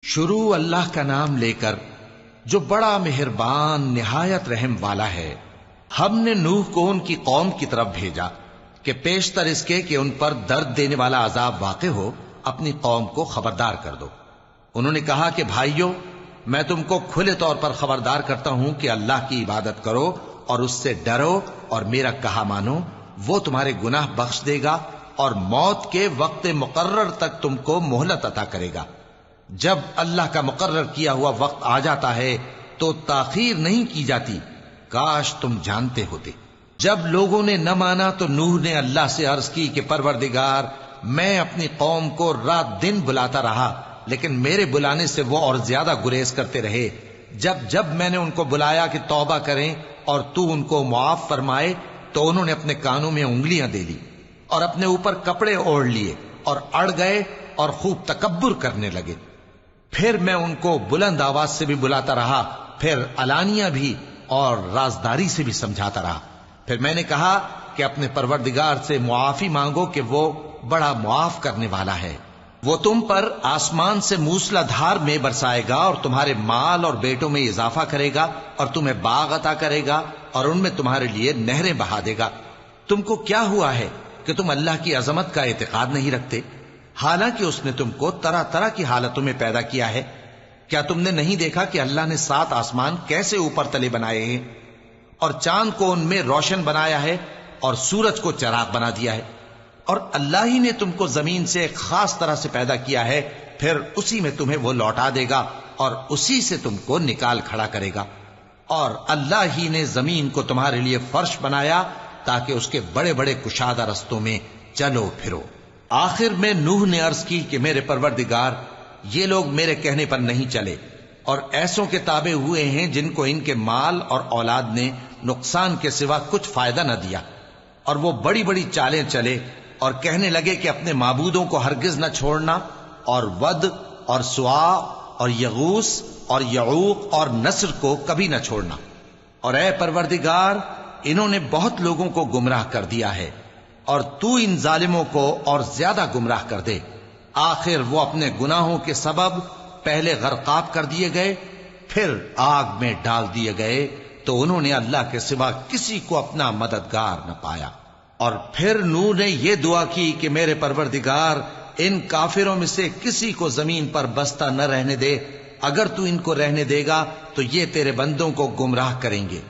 شروع اللہ کا نام لے کر جو بڑا مہربان نہایت رحم والا ہے۔ ہم نے نوح کو ان کی قوم کی طرف بھیجا کہ پیشتر اس کے کہ ان پر درد دینے والا عذاب واقع ہو اپنی قوم کو خبردار کر دو۔ انہوں نے کہا کہ بھائیو، میں تم کو کھلے طور پر خبردار کرتا ہوں کہ اللہ کی عبادت کرو اور اس سے ڈرو اور میرا کہا مانو، وہ تمہارے گناہ بخش دے گا اور موت کے وقت مقرر تک تم کو مہلت عطا کرے گا۔ جب اللہ کا مقرر کیا ہوا وقت آ جاتا ہے تو تاخیر نہیں کی جاتی، کاش تم جانتے ہوتے۔ جب لوگوں نے نہ مانا تو نوح نے اللہ سے عرض کی کہ پروردگار، میں اپنی قوم کو رات دن بلاتا رہا لیکن میرے بلانے سے وہ اور زیادہ گریز کرتے رہے۔ جب میں نے ان کو بلایا کہ توبہ کریں اور تو ان کو معاف فرمائے تو انہوں نے اپنے کانوں میں انگلیاں دے لی اور اپنے اوپر کپڑے اوڑھ لیے اور اڑ گئے اور خوب تکبر کرنے لگے۔ پھر میں ان کو بلند آواز سے بھی بلاتا رہا، پھر علانیہ بھی اور رازداری سے بھی سمجھاتا رہا۔ پھر میں نے کہا کہ اپنے پروردگار سے معافی مانگو کہ وہ بڑا معاف کرنے والا ہے، وہ تم پر آسمان سے موسلا دھار میں برسائے گا اور تمہارے مال اور بیٹوں میں اضافہ کرے گا اور تمہیں باغ عطا کرے گا اور ان میں تمہارے لیے نہریں بہا دے گا۔ تم کو کیا ہوا ہے کہ تم اللہ کی عظمت کا اعتقاد نہیں رکھتے، حالانکہ اس نے تم کو طرح طرح کی حالتوں میں پیدا کیا ہے؟ کیا تم نے نہیں دیکھا کہ اللہ نے 7 آسمان کیسے اوپر تلے بنائے ہیں اور چاند کو ان میں روشن بنایا ہے اور سورج کو چراغ بنا دیا ہے؟ اور اللہ ہی نے تم کو زمین سے ایک خاص طرح سے پیدا کیا ہے، پھر اسی میں تمہیں وہ لوٹا دے گا اور اسی سے تم کو نکال کھڑا کرے گا۔ اور اللہ ہی نے زمین کو تمہارے لیے فرش بنایا تاکہ اس کے بڑے بڑے کشادہ رستوں میں چلو پھرو۔ آخر میں نوح نے عرض کی کہ میرے پروردگار، یہ لوگ میرے کہنے پر نہیں چلے اور ایسوں کے تابع ہوئے ہیں جن کو ان کے مال اور اولاد نے نقصان کے سوا کچھ فائدہ نہ دیا، اور وہ بڑی بڑی چالیں چلے اور کہنے لگے کہ اپنے معبودوں کو ہرگز نہ چھوڑنا، اور ود اور سوا اور یغوث اور یعوق اور نصر کو کبھی نہ چھوڑنا۔ اور اے پروردگار، انہوں نے بہت لوگوں کو گمراہ کر دیا ہے اور تو ان ظالموں کو اور زیادہ گمراہ کر دے۔ آخر وہ اپنے گناہوں کے سبب پہلے غرقاب کر دیے گئے، پھر آگ میں ڈال دیے گئے، تو انہوں نے اللہ کے سوا کسی کو اپنا مددگار نہ پایا۔ اور پھر نوح نے یہ دعا کی کہ میرے پروردگار، ان کافروں میں سے کسی کو زمین پر بستا نہ رہنے دے، اگر تو ان کو رہنے دے گا تو یہ تیرے بندوں کو گمراہ کریں گے،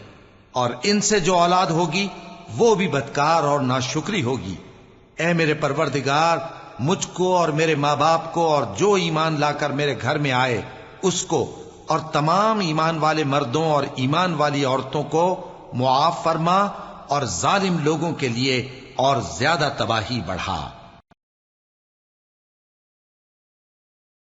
اور ان سے جو اولاد ہوگی وہ بھی بدکار اور ناشکری ہوگی۔ اے میرے پروردگار، مجھ کو اور میرے ماں باپ کو اور جو ایمان لا کر میرے گھر میں آئے اس کو اور تمام ایمان والے مردوں اور ایمان والی عورتوں کو معاف فرما اور ظالم لوگوں کے لیے اور زیادہ تباہی بڑھا۔